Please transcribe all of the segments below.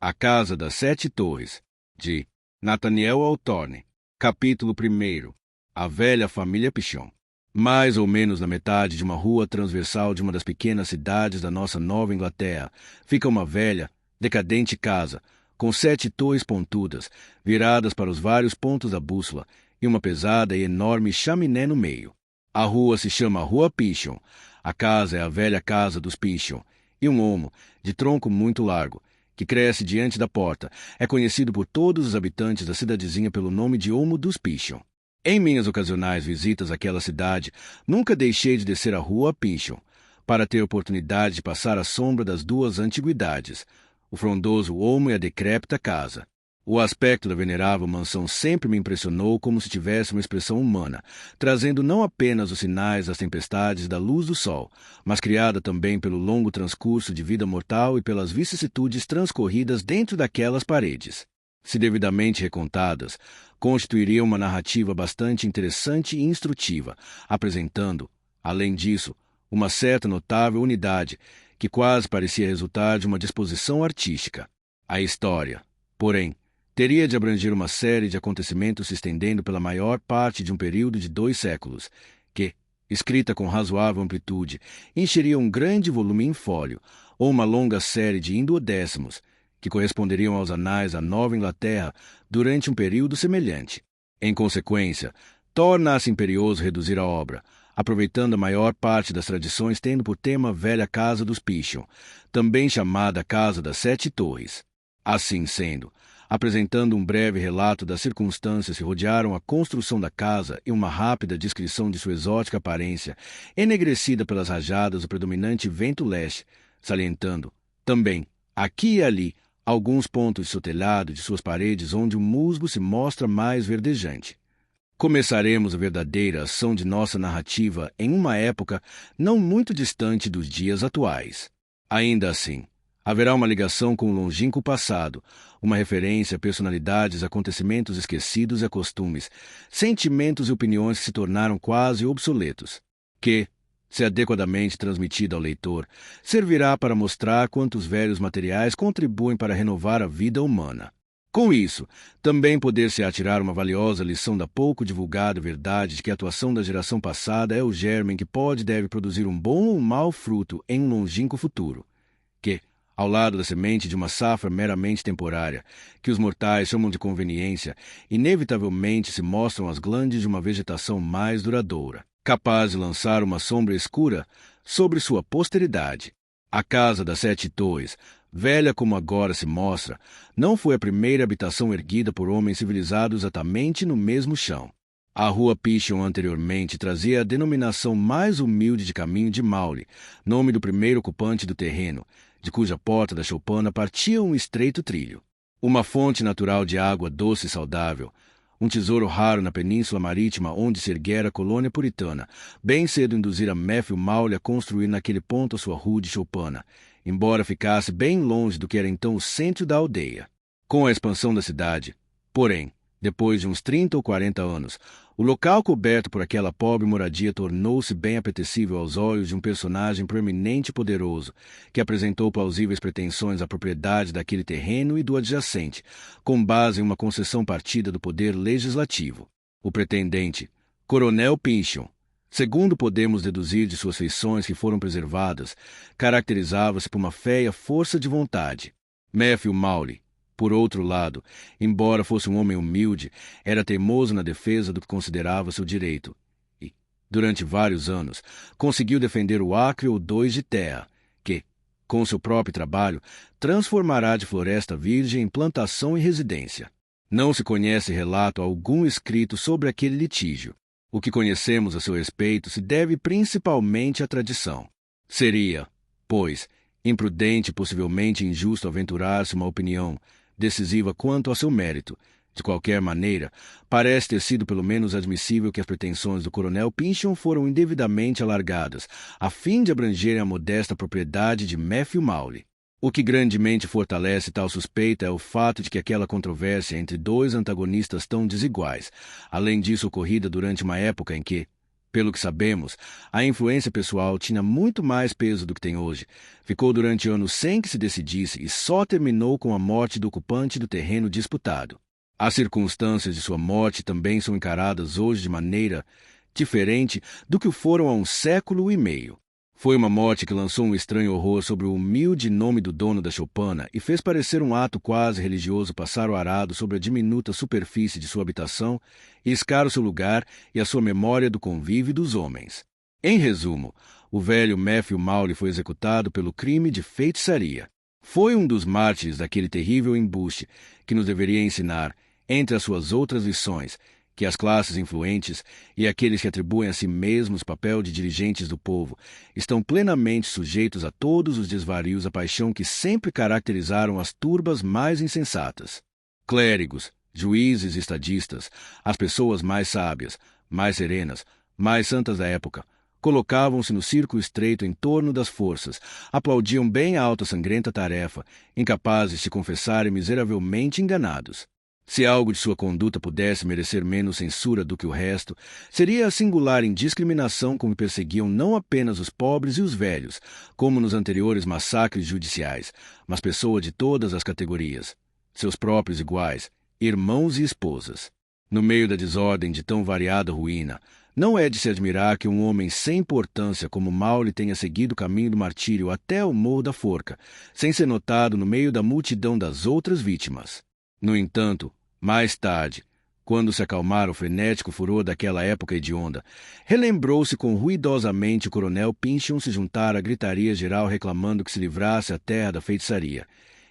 A Casa das Sete Torres, de Nathaniel Hawthorne. Capítulo 1. A velha família Pichon. Mais ou menos na metade de uma rua transversal de uma das pequenas cidades da nossa Nova Inglaterra, fica uma velha, decadente casa, com 7 torres pontudas, viradas para os vários pontos da bússola, e uma pesada e enorme chaminé no meio. A rua se chama Rua Pichon. A casa é a velha casa dos Pichon, e um olmo, de tronco muito largo, que cresce diante da porta, é conhecido por todos os habitantes da cidadezinha pelo nome de Olmo dos Pichon. Em minhas ocasionais visitas àquela cidade, nunca deixei de descer a Rua Pichon, para ter oportunidade de passar à sombra das duas antiguidades, o frondoso olmo e a decrépita casa. O aspecto da venerável mansão sempre me impressionou como se tivesse uma expressão humana, trazendo não apenas os sinais das tempestades da luz do sol, mas criada também pelo longo transcurso de vida mortal e pelas vicissitudes transcorridas dentro daquelas paredes. Se devidamente recontadas, constituiriam uma narrativa bastante interessante e instrutiva, apresentando, além disso, uma certa notável unidade, que quase parecia resultar de uma disposição artística. A história, porém, teria de abranger uma série de acontecimentos se estendendo pela maior parte de um período de 2 séculos, que, escrita com razoável amplitude, encheria um grande volume em fólio, ou uma longa série de duodécimos, que corresponderiam aos anais da Nova Inglaterra durante um período semelhante. Em consequência, torna-se imperioso reduzir a obra, aproveitando a maior parte das tradições tendo por tema a velha Casa dos Pichon, também chamada Casa das Sete Torres. Assim sendo, apresentando um breve relato das circunstâncias que rodearam a construção da casa e uma rápida descrição de sua exótica aparência, enegrecida pelas rajadas do predominante vento leste, salientando, também, aqui e ali, alguns pontos de sotelhado de suas paredes onde o musgo se mostra mais verdejante. Começaremos a verdadeira ação de nossa narrativa em uma época não muito distante dos dias atuais. Ainda assim, haverá uma ligação com o longínquo passado, uma referência a personalidades, acontecimentos esquecidos e a costumes, sentimentos e opiniões que se tornaram quase obsoletos, que, se adequadamente transmitida ao leitor, servirá para mostrar quantos velhos materiais contribuem para renovar a vida humana. Com isso, também poder-se-á tirar uma valiosa lição da pouco divulgada verdade de que a atuação da geração passada é o germe que pode e deve produzir um bom ou um mau fruto em um longínquo futuro, que, ao lado da semente de uma safra meramente temporária, que os mortais chamam de conveniência, inevitavelmente se mostram as glândulas de uma vegetação mais duradoura, capaz de lançar uma sombra escura sobre sua posteridade. A Casa das Sete Torres, velha como agora se mostra, não foi a primeira habitação erguida por homens civilizados exatamente no mesmo chão. A Rua Pichon anteriormente trazia a denominação mais humilde de Caminho de Maule, nome do primeiro ocupante do terreno, de cuja porta da choupana partia um estreito trilho. Uma fonte natural de água doce e saudável, um tesouro raro na península marítima onde se erguera a colônia puritana, bem cedo induzira Matthew Maule a construir naquele ponto a sua rude choupana, embora ficasse bem longe do que era então o centro da aldeia. Com a expansão da cidade, porém, depois de uns 30 ou 40 anos, o local coberto por aquela pobre moradia tornou-se bem apetecível aos olhos de um personagem proeminente e poderoso, que apresentou plausíveis pretensões à propriedade daquele terreno e do adjacente, com base em uma concessão partida do poder legislativo. O pretendente, Coronel Pichon, segundo podemos deduzir de suas feições que foram preservadas, caracterizava-se por uma fé e a força de vontade. Matthew Maule, por outro lado, embora fosse um homem humilde, era teimoso na defesa do que considerava seu direito, e, durante vários anos, conseguiu defender o acre ou 2 de terra, que, com seu próprio trabalho, transformará de floresta virgem em plantação e residência. Não se conhece relato algum escrito sobre aquele litígio. O que conhecemos a seu respeito se deve principalmente à tradição. Seria, pois, imprudente e possivelmente injusto aventurar-se uma opinião decisiva quanto a seu mérito. De qualquer maneira, parece ter sido pelo menos admissível que as pretensões do Coronel Pichon foram indevidamente alargadas, a fim de abrangerem a modesta propriedade de Matthew Maule. O que grandemente fortalece tal suspeita é o fato de que aquela controvérsia entre 2 antagonistas tão desiguais, além disso ocorrida durante uma época em que, Pelo que sabemos, a influência pessoal tinha muito mais peso do que tem hoje. Ficou durante anos sem que se decidisse e só terminou com a morte do ocupante do terreno disputado. As circunstâncias de sua morte também são encaradas hoje de maneira diferente do que foram há um século e meio. Foi uma morte que lançou um estranho horror sobre o humilde nome do dono da choupana e fez parecer um ato quase religioso passar o arado sobre a diminuta superfície de sua habitação e escar o seu lugar e a sua memória do convívio dos homens. Em resumo, o velho Matthew Mowley foi executado pelo crime de feitiçaria. Foi um dos mártires daquele terrível embuste que nos deveria ensinar, entre as suas outras lições, que as classes influentes e aqueles que atribuem a si mesmos o papel de dirigentes do povo estão plenamente sujeitos a todos os desvarios da paixão que sempre caracterizaram as turbas mais insensatas. Clérigos, juízes e estadistas, as pessoas mais sábias, mais serenas, mais santas da época, colocavam-se no círculo estreito em torno das forças, aplaudiam bem alta a sangrenta tarefa, incapazes de confessarem miseravelmente enganados. Se algo de sua conduta pudesse merecer menos censura do que o resto, seria a singular indiscriminação com que perseguiam não apenas os pobres e os velhos, como nos anteriores massacres judiciais, mas pessoas de todas as categorias, seus próprios iguais, irmãos e esposas. No meio da desordem de tão variada ruína, não é de se admirar que um homem sem importância como Mowley tenha seguido o caminho do martírio até o Morro da Forca, sem ser notado no meio da multidão das outras vítimas. No entanto, mais tarde, quando se acalmara o frenético furor daquela época hedionda, relembrou-se com ruidosamente o coronel Pynchon se juntar à gritaria geral reclamando que se livrasse a terra da feitiçaria,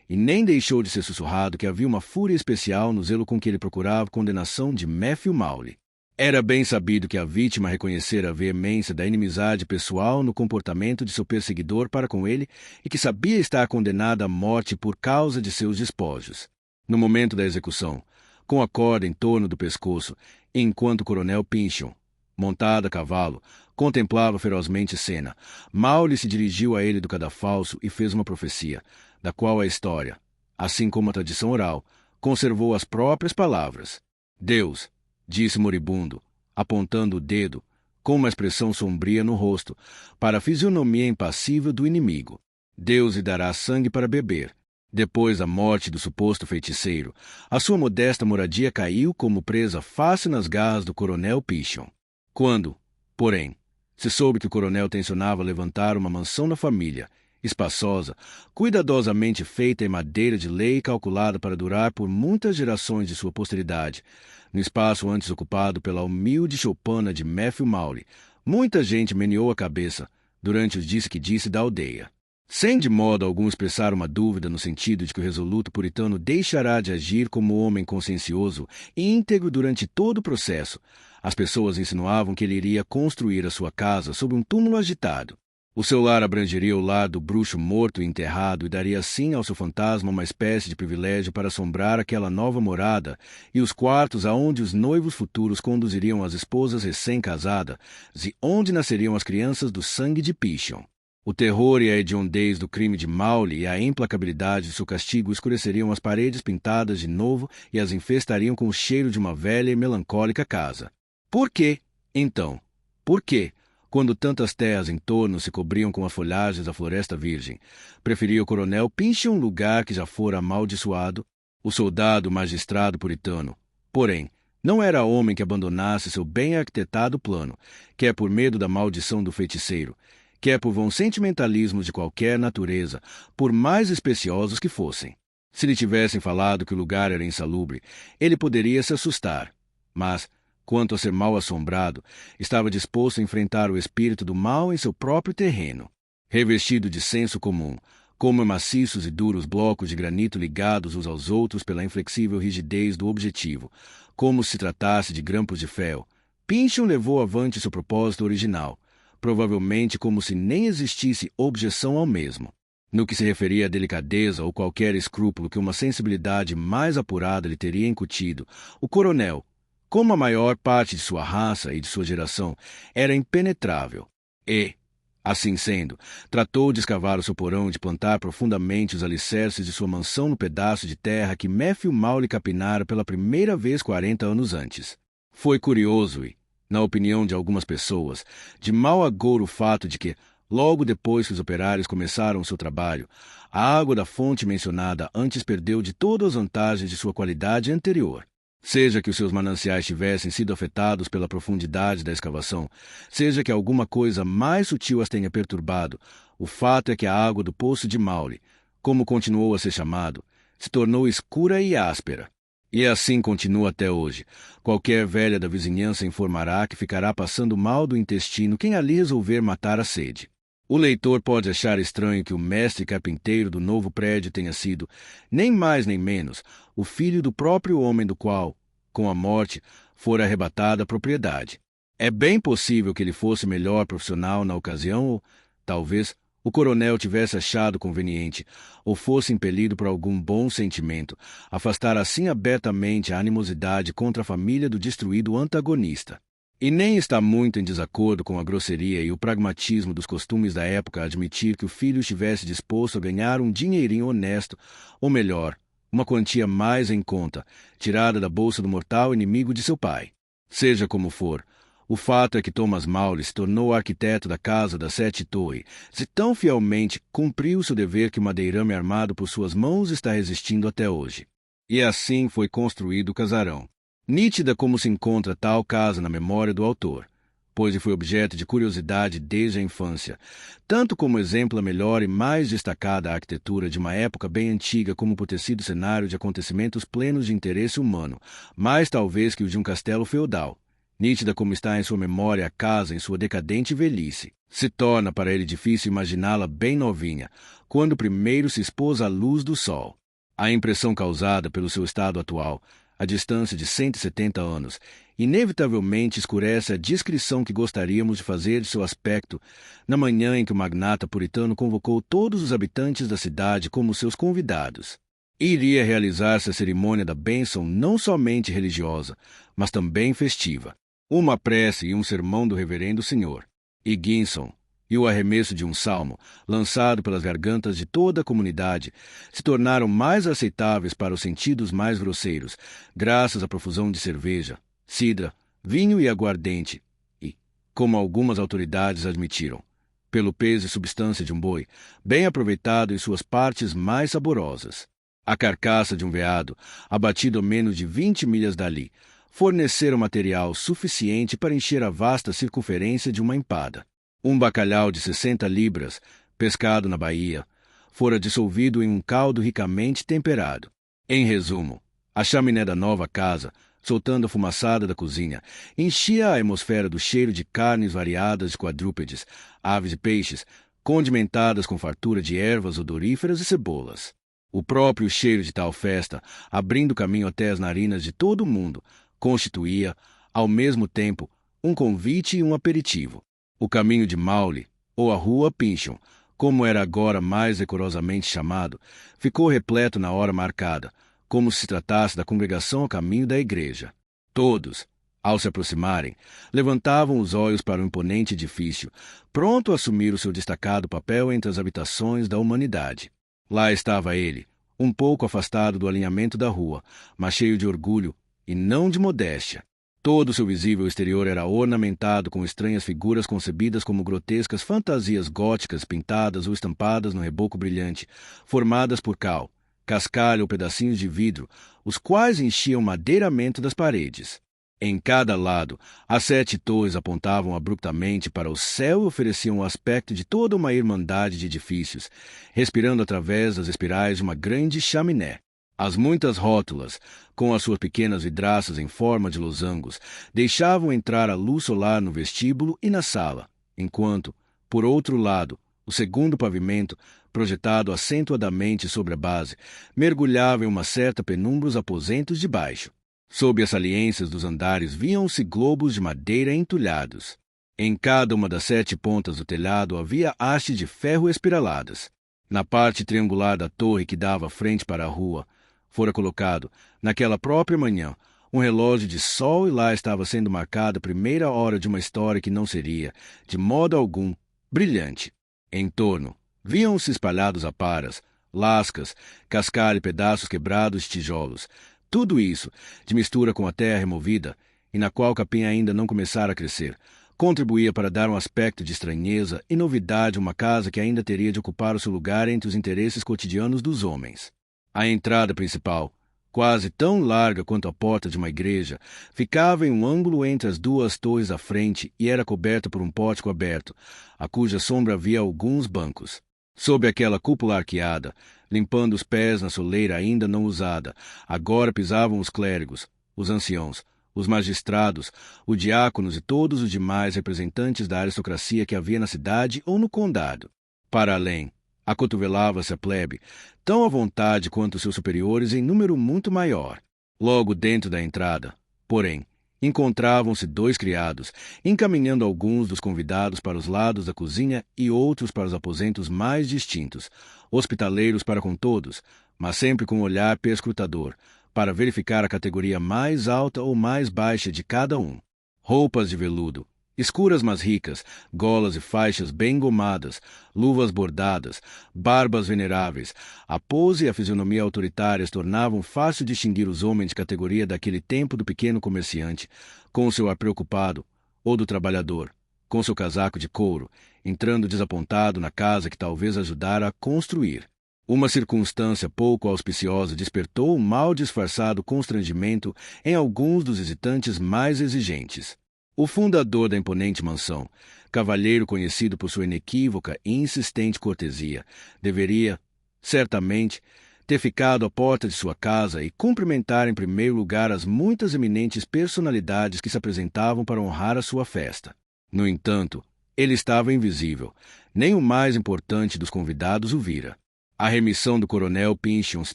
e nem deixou de ser sussurrado que havia uma fúria especial no zelo com que ele procurava a condenação de Matthew Mowley. Era bem sabido que a vítima reconhecera a veemência da inimizade pessoal no comportamento de seu perseguidor para com ele e que sabia estar condenada à morte por causa de seus despojos. No momento da execução, com a corda em torno do pescoço, enquanto o coronel Pynchon, montado a cavalo, contemplava ferozmente a cena, Mowley se dirigiu a ele do cadafalso e fez uma profecia, da qual a história, assim como a tradição oral, conservou as próprias palavras. Deus, disse moribundo, apontando o dedo, com uma expressão sombria no rosto, para a fisionomia impassível do inimigo. Deus lhe dará sangue para beber. Depois da morte do suposto feiticeiro, a sua modesta moradia caiu como presa fácil nas garras do coronel Pynchon. Quando, porém, se soube que o coronel tencionava levantar uma mansão na família, espaçosa, cuidadosamente feita em madeira de lei e calculada para durar por muitas gerações de sua posteridade, no espaço antes ocupado pela humilde choupana de Matthew Mowley, muita gente meneou a cabeça durante os disse-que-disse da aldeia. Sem de modo algum expressar uma dúvida no sentido de que o resoluto puritano deixará de agir como homem consciencioso e íntegro durante todo o processo, as pessoas insinuavam que ele iria construir a sua casa sob um túmulo agitado. O seu lar abrangeria o lar do bruxo morto e enterrado e daria assim ao seu fantasma uma espécie de privilégio para assombrar aquela nova morada e os quartos aonde os noivos futuros conduziriam as esposas recém-casadas e onde nasceriam as crianças do sangue de Pynchon. O terror e a hediondez do crime de Mowley e a implacabilidade de seu castigo escureceriam as paredes pintadas de novo e as infestariam com o cheiro de uma velha e melancólica casa. Por quê, então? Por quê, quando tantas terras em torno se cobriam com as folhagens da floresta virgem, preferia o coronel Pynchon um lugar que já fora amaldiçoado? O soldado magistrado puritano, porém, não era homem que abandonasse seu bem arquitetado plano, quer por medo da maldição do feiticeiro, quer por vãos sentimentalismos de qualquer natureza, por mais especiosos que fossem. Se lhe tivessem falado que o lugar era insalubre, ele poderia se assustar, mas, quanto a ser mal assombrado, estava disposto a enfrentar o espírito do mal em seu próprio terreno. Revestido de senso comum, como maciços e duros blocos de granito ligados uns aos outros pela inflexível rigidez do objetivo, como se tratasse de grampos de fel, Pynchon levou avante seu propósito original, provavelmente como se nem existisse objeção ao mesmo. No que se referia à delicadeza ou qualquer escrúpulo que uma sensibilidade mais apurada lhe teria incutido, o coronel, como a maior parte de sua raça e de sua geração, era impenetrável e, assim sendo, tratou de escavar o seu porão e de plantar profundamente os alicerces de sua mansão no pedaço de terra que Matthew Mowley capinara pela primeira vez 40 anos antes. Foi curioso e, Na opinião de algumas pessoas, de mau agouro o fato de que, logo depois que os operários começaram o seu trabalho, a água da fonte mencionada antes perdeu de todas as vantagens de sua qualidade anterior. Seja que os seus mananciais tivessem sido afetados pela profundidade da escavação, seja que alguma coisa mais sutil as tenha perturbado, o fato é que a água do poço de Maule, como continuou a ser chamado, se tornou escura e áspera. E assim continua até hoje. Qualquer velha da vizinhança informará que ficará passando mal do intestino quem ali resolver matar a sede. O leitor pode achar estranho que o mestre carpinteiro do novo prédio tenha sido, nem mais nem menos, o filho do próprio homem do qual, com a morte, fora arrebatada a propriedade. É bem possível que ele fosse melhor profissional na ocasião ou, talvez, o coronel tivesse achado conveniente, ou fosse impelido por algum bom sentimento, afastar assim abertamente a animosidade contra a família do destruído antagonista. E nem está muito em desacordo com a grosseria e o pragmatismo dos costumes da época admitir que o filho estivesse disposto a ganhar um dinheirinho honesto, ou melhor, uma quantia mais em conta, tirada da bolsa do mortal inimigo de seu pai. Seja como for, o fato é que Thomas Maule se tornou arquiteto da Casa das Sete Torres, se tão fielmente cumpriu seu dever que o madeirame armado por suas mãos está resistindo até hoje. E assim foi construído o casarão. Nítida como se encontra tal casa na memória do autor, pois foi objeto de curiosidade desde a infância, tanto como exemplo a melhor e mais destacada arquitetura de uma época bem antiga como por ter sido cenário de acontecimentos plenos de interesse humano, mais talvez que o de um castelo feudal. Nítida como está em sua memória a casa em sua decadente velhice, se torna para ele difícil imaginá-la bem novinha, quando primeiro se expôs à luz do sol. A impressão causada pelo seu estado atual, a distância de 170 anos, inevitavelmente escurece a descrição que gostaríamos de fazer de seu aspecto na manhã em que o magnata puritano convocou todos os habitantes da cidade como seus convidados. Iria realizar-se a cerimônia da bênção não somente religiosa, mas também festiva. Uma prece e um sermão do reverendo senhor Higginson e o arremesso de um salmo, lançado pelas gargantas de toda a comunidade, se tornaram mais aceitáveis para os sentidos mais grosseiros, graças à profusão de cerveja, cidra, vinho e aguardente, e, como algumas autoridades admitiram, pelo peso e substância de um boi, bem aproveitado em suas partes mais saborosas. A carcaça de um veado, abatido a menos de 20 milhas dali, forneceram material suficiente para encher a vasta circunferência de uma empada. Um bacalhau de 60 libras, pescado na Bahia, fora dissolvido em um caldo ricamente temperado. Em resumo, a chaminé da nova casa, soltando a fumaçada da cozinha, enchia a atmosfera do cheiro de carnes variadas de quadrúpedes, aves e peixes, condimentadas com fartura de ervas odoríferas e cebolas. O próprio cheiro de tal festa, abrindo caminho até as narinas de todo o mundo, constituía, ao mesmo tempo, um convite e um aperitivo. O caminho de Maule, ou a rua Pinchon, como era agora mais decorosamente chamado, ficou repleto na hora marcada, como se tratasse da congregação a caminho da igreja. Todos, ao se aproximarem, levantavam os olhos para o imponente edifício, pronto a assumir o seu destacado papel entre as habitações da humanidade. Lá estava ele, um pouco afastado do alinhamento da rua, mas cheio de orgulho e não de modéstia. Todo o seu visível exterior era ornamentado com estranhas figuras concebidas como grotescas fantasias góticas pintadas ou estampadas no reboco brilhante, formadas por cal, cascalho ou pedacinhos de vidro, os quais enchiam o madeiramento das paredes. Em cada lado, as 7 torres apontavam abruptamente para o céu e ofereciam o aspecto de toda uma irmandade de edifícios, respirando através das espirais de uma grande chaminé. As muitas rótulas, com as suas pequenas vidraças em forma de losangos, deixavam entrar a luz solar no vestíbulo e na sala, enquanto, por outro lado, o segundo pavimento, projetado acentuadamente sobre a base, mergulhava em uma certa penumbra os aposentos de baixo. Sob as saliências dos andares viam-se globos de madeira entulhados. Em cada uma das 7 pontas do telhado havia hastes de ferro espiraladas. Na parte triangular da torre que dava frente para a rua, fora colocado, naquela própria manhã, um relógio de sol e lá estava sendo marcada a primeira hora de uma história que não seria, de modo algum, brilhante. Em torno, viam-se espalhados aparas, lascas, cascalho e pedaços quebrados de tijolos. Tudo isso, de mistura com a terra removida, e na qual capim ainda não começara a crescer, contribuía para dar um aspecto de estranheza e novidade a uma casa que ainda teria de ocupar o seu lugar entre os interesses cotidianos dos homens. A entrada principal, quase tão larga quanto a porta de uma igreja, ficava em um ângulo entre as duas torres à frente e era coberta por um pórtico aberto, a cuja sombra havia alguns bancos. Sob aquela cúpula arqueada, limpando os pés na soleira ainda não usada, agora pisavam os clérigos, os anciãos, os magistrados, os diáconos e todos os demais representantes da aristocracia que havia na cidade ou no condado. Para além, acotovelava-se a plebe, tão à vontade quanto seus superiores em número muito maior. Logo dentro da entrada, porém, encontravam-se 2 criados, encaminhando alguns dos convidados para os lados da cozinha e outros para os aposentos mais distintos, hospitaleiros para com todos, mas sempre com um olhar perscrutador, para verificar a categoria mais alta ou mais baixa de cada um. Roupas de veludo, escuras mas ricas, golas e faixas bem gomadas, luvas bordadas, barbas veneráveis, a pose e a fisionomia autoritárias tornavam fácil distinguir os homens de categoria daquele tempo do pequeno comerciante, com o seu ar preocupado, ou do trabalhador, com seu casaco de couro, entrando desapontado na casa que talvez ajudara a construir. Uma circunstância pouco auspiciosa despertou um mal disfarçado constrangimento em alguns dos visitantes mais exigentes. O fundador da imponente mansão, cavalheiro conhecido por sua inequívoca e insistente cortesia, deveria, certamente, ter ficado à porta de sua casa e cumprimentar em primeiro lugar as muitas eminentes personalidades que se apresentavam para honrar a sua festa. No entanto, ele estava invisível. Nem o mais importante dos convidados o vira. A remissão do coronel Pyncheon se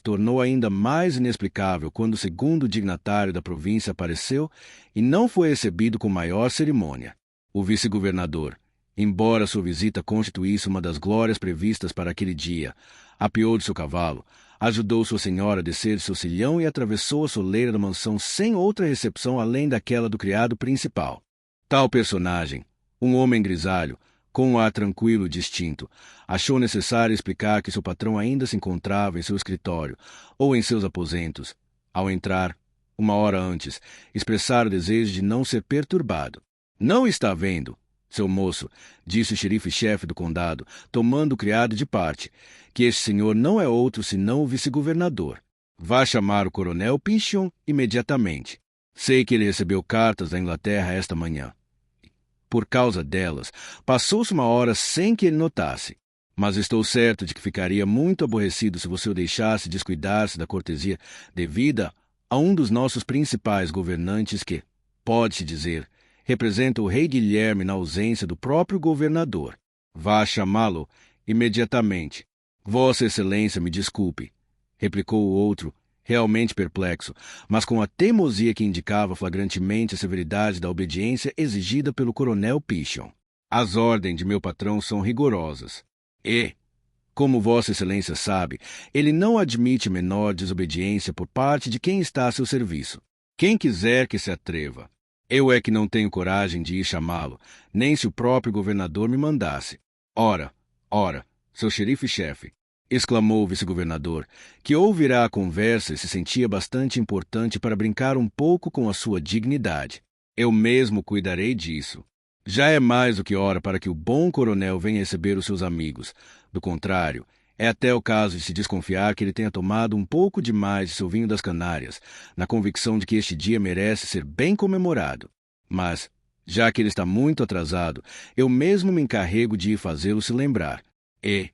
tornou ainda mais inexplicável quando o segundo dignatário da província apareceu e não foi recebido com maior cerimônia. O vice-governador, embora sua visita constituísse uma das glórias previstas para aquele dia, apeou de seu cavalo, ajudou sua senhora a descer de seu silhão e atravessou a soleira da mansão sem outra recepção além daquela do criado principal. Tal personagem, um homem grisalho, com um ar tranquilo e distinto, achou necessário explicar que seu patrão ainda se encontrava em seu escritório ou em seus aposentos. Ao entrar, 1 hora antes, expressara o desejo de não ser perturbado. Não está vendo, seu moço, disse o xerife-chefe do condado, tomando o criado de parte, que este senhor não é outro senão o vice-governador. Vá chamar o coronel Pyncheon imediatamente. Sei que ele recebeu cartas da Inglaterra esta manhã. Por causa delas, passou-se 1 hora sem que ele notasse. Mas estou certo de que ficaria muito aborrecido se você o deixasse descuidar-se da cortesia devida a um dos nossos principais governantes que, pode-se dizer, representa o rei Guilherme na ausência do próprio governador. Vá chamá-lo imediatamente. Vossa Excelência me desculpe, replicou o outro, realmente perplexo, mas com a teimosia que indicava flagrantemente a severidade da obediência exigida pelo coronel Pyncheon. As ordens de meu patrão são rigorosas. E, como Vossa Excelência sabe, ele não admite menor desobediência por parte de quem está a seu serviço. Quem quiser que se atreva. Eu é que não tenho coragem de ir chamá-lo, nem se o próprio governador me mandasse. Ora, seu xerife-chefe, exclamou o vice-governador, que ouvirá a conversa e se sentia bastante importante para brincar um pouco com a sua dignidade. Eu mesmo cuidarei disso. Já é mais do que hora para que o bom coronel venha receber os seus amigos. Do contrário, é até o caso de se desconfiar que ele tenha tomado um pouco demais de seu vinho das Canárias, na convicção de que este dia merece ser bem comemorado. Mas, já que ele está muito atrasado, eu mesmo me encarrego de ir fazê-lo se lembrar. E,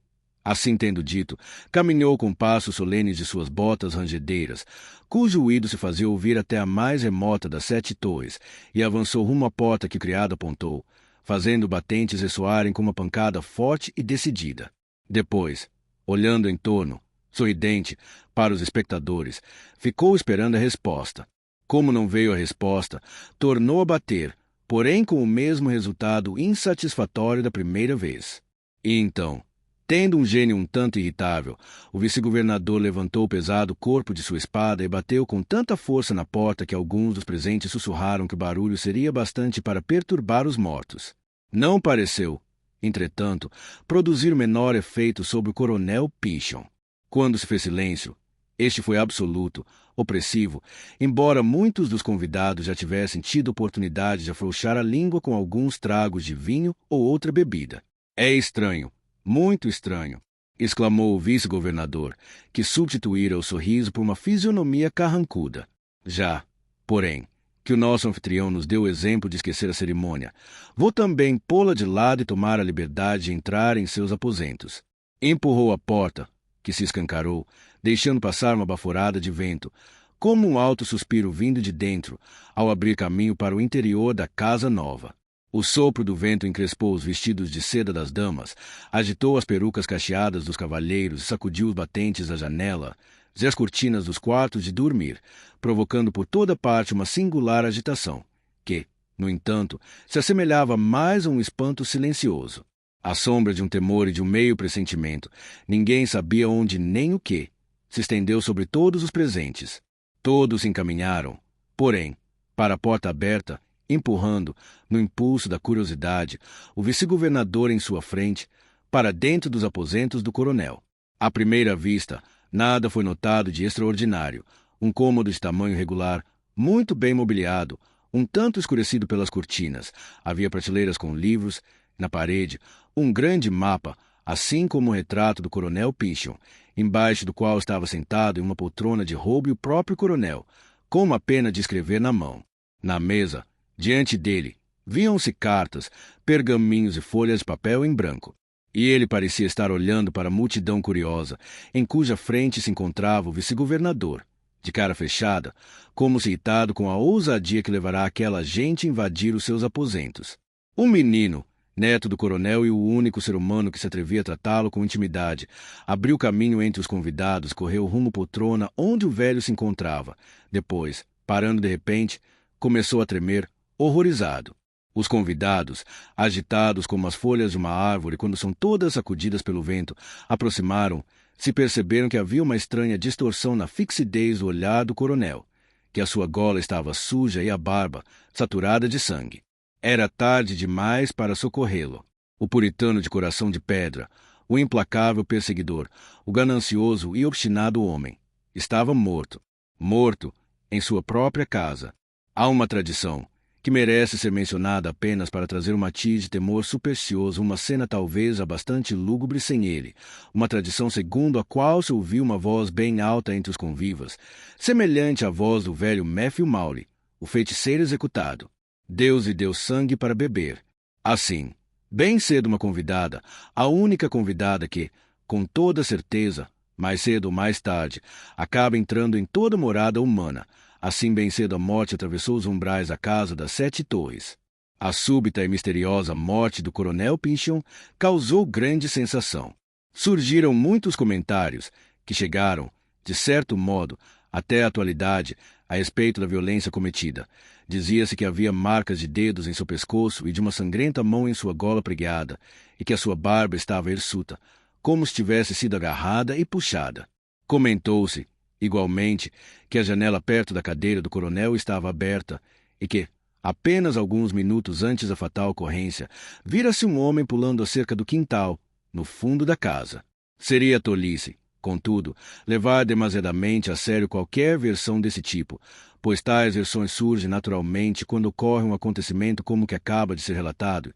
assim tendo dito, caminhou com passos solenes de suas botas rangedeiras, cujo ruído se fazia ouvir até a mais remota das 7 torres, e avançou rumo à porta que o criado apontou, fazendo batentes ressoarem com uma pancada forte e decidida. Depois, olhando em torno, sorridente, para os espectadores, ficou esperando a resposta. Como não veio a resposta, tornou a bater, porém com o mesmo resultado insatisfatório da primeira vez. E então, tendo um gênio um tanto irritável, o vice-governador levantou o pesado corpo de sua espada e bateu com tanta força na porta que alguns dos presentes sussurraram que o barulho seria bastante para perturbar os mortos. Não pareceu, entretanto, produzir o menor efeito sobre o coronel Pyncheon. Quando se fez silêncio, Este foi absoluto, opressivo, embora muitos dos convidados já tivessem tido oportunidade de afrouxar a língua com alguns tragos de vinho ou outra bebida. É estranho, muito estranho, exclamou o vice-governador, que substituíra o sorriso por uma fisionomia carrancuda. Já, porém, que o nosso anfitrião nos deu o exemplo de esquecer a cerimônia, vou também pô-la de lado e tomar a liberdade de entrar em seus aposentos. Empurrou a porta, que se escancarou, deixando passar uma baforada de vento, como um alto suspiro vindo de dentro, ao abrir caminho para o interior da casa nova. O sopro do vento encrespou os vestidos de seda das damas, agitou as perucas cacheadas dos cavalheiros e sacudiu os batentes da janela e as cortinas dos quartos de dormir, provocando por toda parte uma singular agitação, que, no entanto, se assemelhava mais a um espanto silencioso. À sombra de um temor e de um meio pressentimento, ninguém sabia onde nem o que, se estendeu sobre todos os presentes. Todos se encaminharam, porém, para a porta aberta, empurrando, no impulso da curiosidade, o vice-governador em sua frente, para dentro dos aposentos do coronel. À primeira vista, nada foi notado de extraordinário. Um cômodo de tamanho regular, muito bem mobiliado, um tanto escurecido pelas cortinas. Havia prateleiras com livros, na parede, um grande mapa, assim como o retrato do coronel Pynchon, embaixo do qual estava sentado em uma poltrona de roubo o próprio coronel, com uma pena de escrever na mão. Na mesa, diante dele, viam-se cartas, pergaminhos e folhas de papel em branco. E ele parecia estar olhando para a multidão curiosa, em cuja frente se encontrava o vice-governador, de cara fechada, como se irritado com a ousadia que levará aquela gente a invadir os seus aposentos. Um menino, neto do coronel e o único ser humano que se atrevia a tratá-lo com intimidade, abriu caminho entre os convidados e correu rumo à poltrona onde o velho se encontrava. Depois, parando de repente, começou a tremer, horrorizado. Os convidados, agitados como as folhas de uma árvore quando são todas sacudidas pelo vento, aproximaram-se e perceberam que havia uma estranha distorção na fixidez do olhar do coronel, que a sua gola estava suja e a barba saturada de sangue. Era tarde demais para socorrê-lo. O puritano de coração de pedra, o implacável perseguidor, o ganancioso e obstinado homem, estava morto. Morto em sua própria casa. Há uma tradição, que merece ser mencionada apenas para trazer um matiz de temor supersticioso, uma cena talvez já bastante lúgubre sem ele, uma tradição segundo a qual se ouviu uma voz bem alta entre os convivas, semelhante à voz do velho Matthew Maury, o feiticeiro executado. Deus lhe deu sangue para beber. Assim, bem cedo uma convidada, a única convidada que, com toda certeza, mais cedo ou mais tarde, acaba entrando em toda morada humana. Assim, bem cedo a morte atravessou os umbrais da casa das 7 torres. A súbita e misteriosa morte do coronel Pynchon causou grande sensação. Surgiram muitos comentários que chegaram, de certo modo, até a atualidade, a respeito da violência cometida. Dizia-se que havia marcas de dedos em seu pescoço e de uma sangrenta mão em sua gola pregueada, e que a sua barba estava hirsuta, como se tivesse sido agarrada e puxada. Comentou-se, igualmente, que a janela perto da cadeira do coronel estava aberta e que, apenas alguns minutos antes da fatal ocorrência, vira-se um homem pulando a cerca do quintal, no fundo da casa. Seria tolice, contudo, levar demasiadamente a sério qualquer versão desse tipo, pois tais versões surgem naturalmente quando ocorre um acontecimento como o que acaba de ser relatado,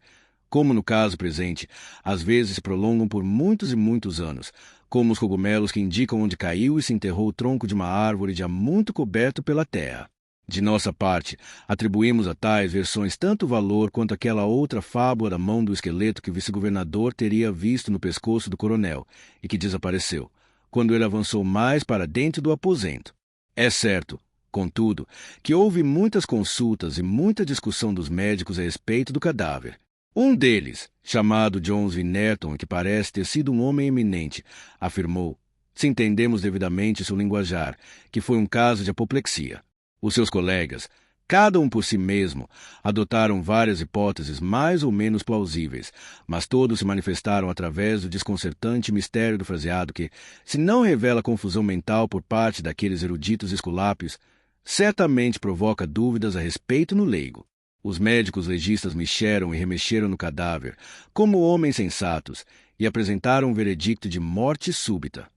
como no caso presente, às vezes se prolongam por muitos e muitos anos, como os cogumelos que indicam onde caiu e se enterrou o tronco de uma árvore já muito coberto pela terra. De nossa parte, atribuímos a tais versões tanto valor quanto aquela outra fábula da mão do esqueleto que o vice-governador teria visto no pescoço do coronel e que desapareceu, quando ele avançou mais para dentro do aposento. É certo, contudo, que houve muitas consultas e muita discussão dos médicos a respeito do cadáver. Um deles, chamado John Swinerton, que parece ter sido um homem eminente, afirmou, se entendemos devidamente seu linguajar, que foi um caso de apoplexia. Os seus colegas, cada um por si mesmo, adotaram várias hipóteses mais ou menos plausíveis, mas todos se manifestaram através do desconcertante mistério do fraseado que, se não revela confusão mental por parte daqueles eruditos esculápios, certamente provoca dúvidas a respeito no leigo. Os médicos legistas mexeram e remexeram no cadáver, como homens sensatos, e apresentaram um veredicto de morte súbita.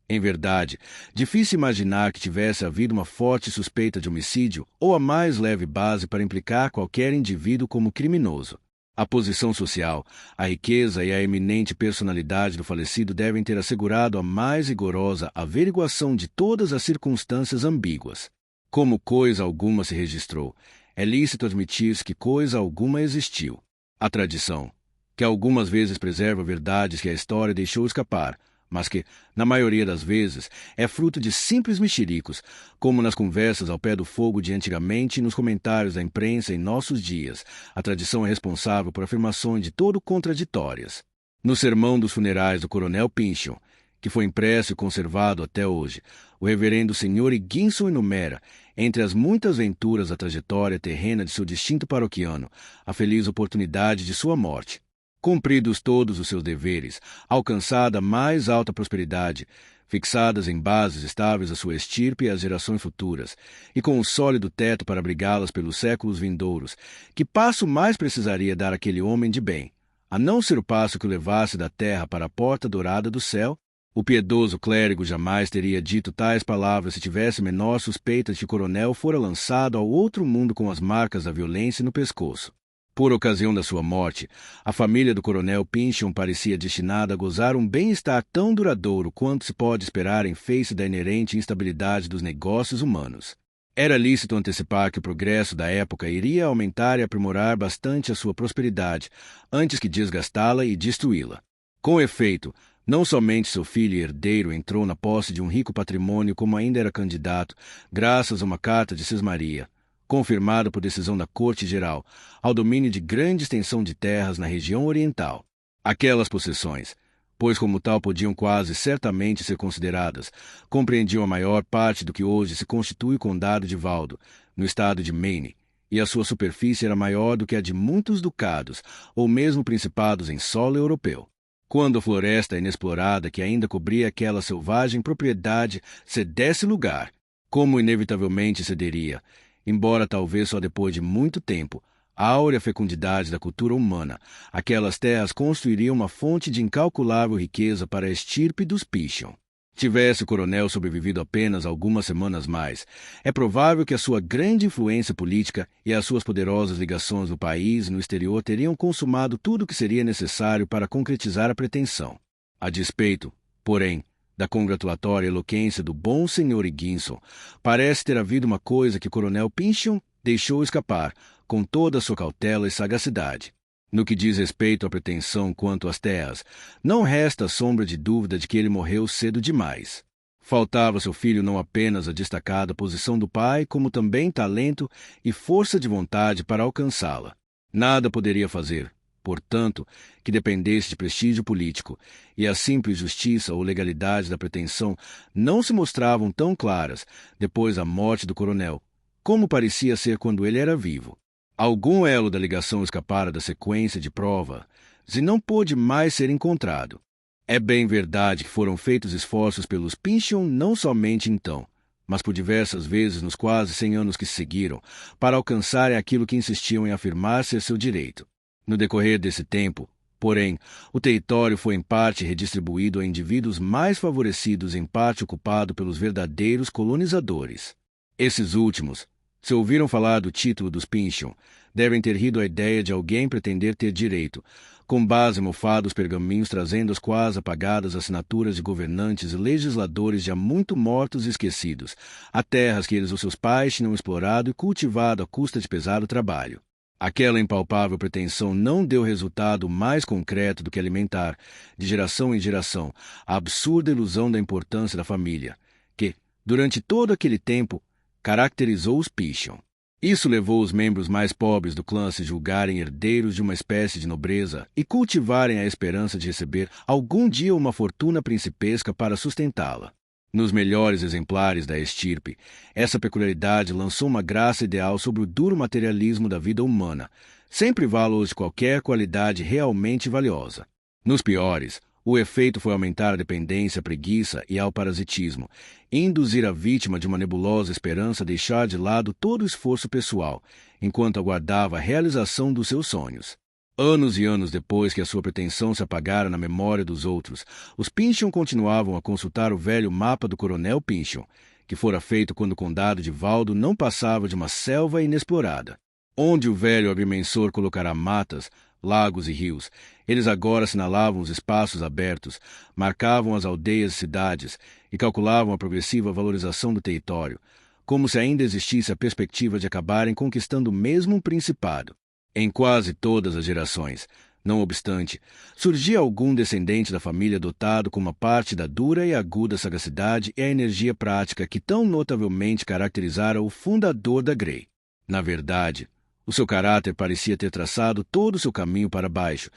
Em verdade, difícil imaginar que tivesse havido uma forte suspeita de homicídio ou a mais leve base para implicar qualquer indivíduo como criminoso. A posição social, a riqueza e a eminente personalidade do falecido devem ter assegurado a mais rigorosa averiguação de todas as circunstâncias ambíguas. Como coisa alguma se registrou, é lícito admitir-se que coisa alguma existiu. A tradição, que algumas vezes preserva verdades que a história deixou escapar, mas que, na maioria das vezes, é fruto de simples mexericos, como nas conversas ao pé do fogo de antigamente e nos comentários da imprensa em nossos dias. A tradição é responsável por afirmações de todo contraditórias. No sermão dos funerais do coronel Pynchon, que foi impresso e conservado até hoje, o reverendo Sr. Higginson enumera, entre as muitas venturas da trajetória terrena de seu distinto paroquiano, a feliz oportunidade de sua morte. Cumpridos todos os seus deveres, alcançada a mais alta prosperidade, fixadas em bases estáveis a sua estirpe e as gerações futuras, e com um sólido teto para abrigá-las pelos séculos vindouros, que passo mais precisaria dar aquele homem de bem, a não ser o passo que o levasse da terra para a porta dourada do céu? O piedoso clérigo jamais teria dito tais palavras se tivesse menor suspeita de que o coronel fora lançado ao outro mundo com as marcas da violência no pescoço. Por ocasião da sua morte, a família do coronel Pynchon parecia destinada a gozar um bem-estar tão duradouro quanto se pode esperar em face da inerente instabilidade dos negócios humanos. Era lícito antecipar que o progresso da época iria aumentar e aprimorar bastante a sua prosperidade, antes que desgastá-la e destruí-la. Com efeito, não somente seu filho e herdeiro entrou na posse de um rico patrimônio como ainda era candidato, graças a uma carta de Sesmaria, confirmada por decisão da Corte Geral, ao domínio de grande extensão de terras na região oriental. Aquelas possessões, pois como tal podiam quase certamente ser consideradas, compreendiam a maior parte do que hoje se constitui o Condado de Valdo, no estado de Maine, e a sua superfície era maior do que a de muitos ducados, ou mesmo principados em solo europeu. Quando a floresta inexplorada que ainda cobria aquela selvagem propriedade cedesse lugar, como inevitavelmente cederia, embora talvez só depois de muito tempo, a áurea fecundidade da cultura humana, aquelas terras constituiriam uma fonte de incalculável riqueza para a estirpe dos Pynchon. Tivesse o coronel sobrevivido apenas algumas semanas mais, é provável que a sua grande influência política e as suas poderosas ligações no país e no exterior teriam consumado tudo o que seria necessário para concretizar a pretensão. A despeito, porém, da congratulatória eloquência do bom Sr. Higginson, parece ter havido uma coisa que o coronel Pynchon deixou escapar, com toda a sua cautela e sagacidade. No que diz respeito à pretensão quanto às terras, não resta sombra de dúvida de que ele morreu cedo demais. Faltava ao seu filho não apenas a destacada posição do pai, como também talento e força de vontade para alcançá-la. Nada poderia fazer, portanto, que dependesse de prestígio político, e a simples justiça ou legalidade da pretensão não se mostravam tão claras, depois da morte do coronel, como parecia ser quando ele era vivo. Algum elo da ligação escapara da sequência de prova, e não pôde mais ser encontrado. É bem verdade que foram feitos esforços pelos Pynchon não somente então, mas por diversas vezes nos quase 100 anos que se seguiram, para alcançarem aquilo que insistiam em afirmar ser seu direito. No decorrer desse tempo, porém, o território foi em parte redistribuído a indivíduos mais favorecidos, em parte ocupado pelos verdadeiros colonizadores. Esses últimos, se ouviram falar do título dos Pynchon, devem ter rido à ideia de alguém pretender ter direito, com base mofados pergaminhos trazendo as quase apagadas assinaturas de governantes e legisladores já muito mortos e esquecidos, a terras que eles ou seus pais tinham explorado e cultivado à custa de pesado trabalho. Aquela impalpável pretensão não deu resultado mais concreto do que alimentar, de geração em geração, a absurda ilusão da importância da família, que, durante todo aquele tempo, caracterizou os Pynchon. Isso levou os membros mais pobres do clã a se julgarem herdeiros de uma espécie de nobreza e cultivarem a esperança de receber algum dia uma fortuna principesca para sustentá-la. Nos melhores exemplares da estirpe, essa peculiaridade lançou uma graça ideal sobre o duro materialismo da vida humana, sem privá-los de qualquer qualidade realmente valiosa. Nos piores, o efeito foi aumentar a dependência, a preguiça e ao parasitismo, e induzir a vítima de uma nebulosa esperança a deixar de lado todo o esforço pessoal, enquanto aguardava a realização dos seus sonhos. Anos e anos depois que a sua pretensão se apagara na memória dos outros, os Pynchon continuavam a consultar o velho mapa do coronel Pynchon, que fora feito quando o condado de Valdo não passava de uma selva inexplorada. Onde o velho agrimensor colocará matas, lagos e rios, eles agora assinalavam os espaços abertos, marcavam as aldeias e cidades e calculavam a progressiva valorização do território, como se ainda existisse a perspectiva de acabarem conquistando mesmo um principado. Em quase todas as gerações, não obstante, surgia algum descendente da família dotado com uma parte da dura e aguda sagacidade e a energia prática que tão notavelmente caracterizara o fundador da Grey. Na verdade, o seu caráter parecia ter traçado todo o seu caminho para baixo,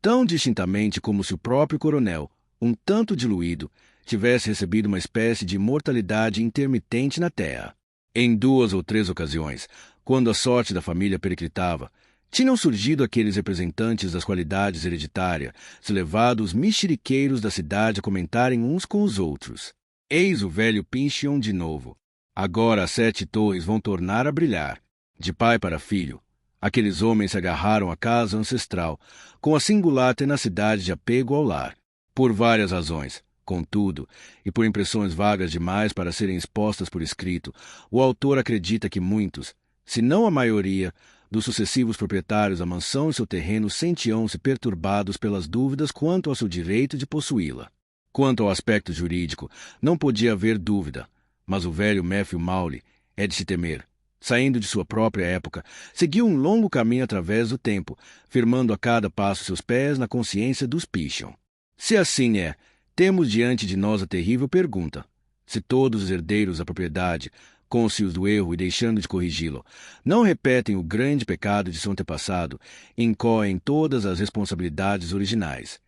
tão distintamente como se o próprio coronel, um tanto diluído, tivesse recebido uma espécie de imortalidade intermitente na terra. Em 2 ou 3 ocasiões, quando a sorte da família periclitava, tinham surgido aqueles representantes das qualidades hereditárias, se levado os mexeriqueiros da cidade a comentarem uns com os outros. Eis o velho Pynchon de novo. Agora as 7 torres vão tornar a brilhar. De pai para filho, aqueles homens se agarraram à casa ancestral, com a singular tenacidade de apego ao lar. Por várias razões, contudo, e por impressões vagas demais para serem expostas por escrito, o autor acredita que muitos, se não a maioria, dos sucessivos proprietários da mansão e seu terreno sentiam-se perturbados pelas dúvidas quanto ao seu direito de possuí-la. Quanto ao aspecto jurídico, não podia haver dúvida, mas o velho Matthew Mowley, é de se temer, saindo de sua própria época, seguiu um longo caminho através do tempo, firmando a cada passo seus pés na consciência dos Pynchon. Se assim é, temos diante de nós a terrível pergunta: se todos os herdeiros da propriedade, cônscios do erro e deixando de corrigi-lo, não repetem o grande pecado de seu antepassado, incoem todas as responsabilidades originais.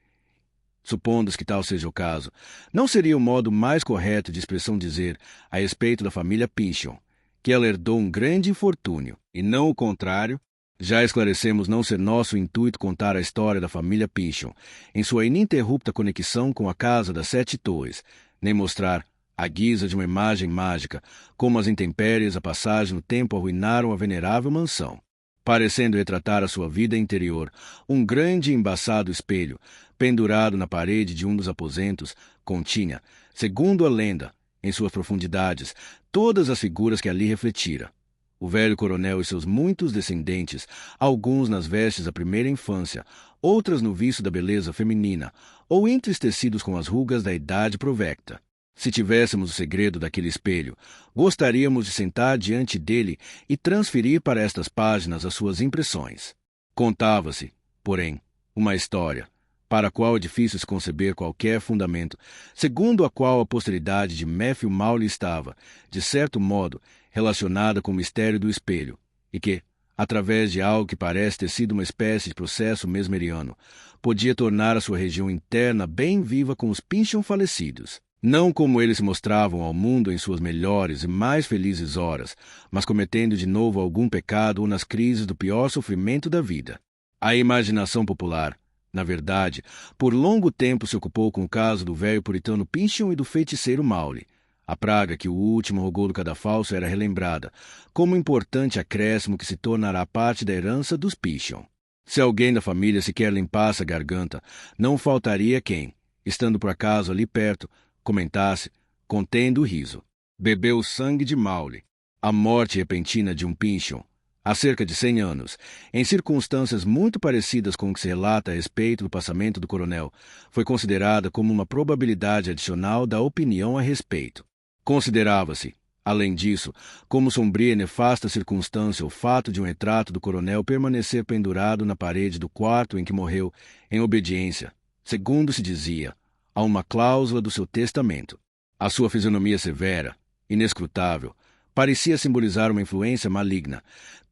Supondo que tal seja o caso, não seria o modo mais correto de expressão dizer, a respeito da família Pynchon, que ela herdou um grande infortúnio, e não o contrário? Já esclarecemos não ser nosso intuito contar a história da família Pynchon, em sua ininterrupta conexão com a Casa das 7 Torres, nem mostrar, à guisa de uma imagem mágica, como as intempéries a passagem no tempo arruinaram a venerável mansão. Parecendo retratar a sua vida interior, um grande e embaçado espelho, pendurado na parede de um dos aposentos, continha, segundo a lenda, em suas profundidades, todas as figuras que ali refletira. O velho coronel e seus muitos descendentes, alguns nas vestes da primeira infância, outras no vício da beleza feminina, ou entristecidos com as rugas da idade provecta. Se tivéssemos o segredo daquele espelho, gostaríamos de sentar diante dele e transferir para estas páginas as suas impressões. Contava-se, porém, uma história, para a qual é difícil se conceber qualquer fundamento, segundo a qual a posteridade de Matthew Mowley estava, de certo modo, relacionada com o mistério do espelho, e que, através de algo que parece ter sido uma espécie de processo mesmeriano, podia tornar a sua região interna bem viva com os Pynchon falecidos. Não como eles se mostravam ao mundo em suas melhores e mais felizes horas, mas cometendo de novo algum pecado ou nas crises do pior sofrimento da vida. A imaginação popular, na verdade, por longo tempo se ocupou com o caso do velho puritano Pynchon e do feiticeiro Mowley. A praga que o último rogou do cadafalso era relembrada, como importante acréscimo que se tornará parte da herança dos Pynchon. Se alguém da família sequer limpasse a garganta, não faltaria quem, estando por acaso ali perto, comentasse, contendo o riso: bebeu o sangue de Mowley. A morte repentina de um Pynchon, há cerca de 100 anos, em circunstâncias muito parecidas com o que se relata a respeito do passamento do coronel, foi considerada como uma probabilidade adicional da opinião a respeito. Considerava-se, além disso, como sombria e nefasta circunstância o fato de um retrato do coronel permanecer pendurado na parede do quarto em que morreu, em obediência, segundo se dizia, a uma cláusula do seu testamento. A sua fisionomia severa, inescrutável, parecia simbolizar uma influência maligna,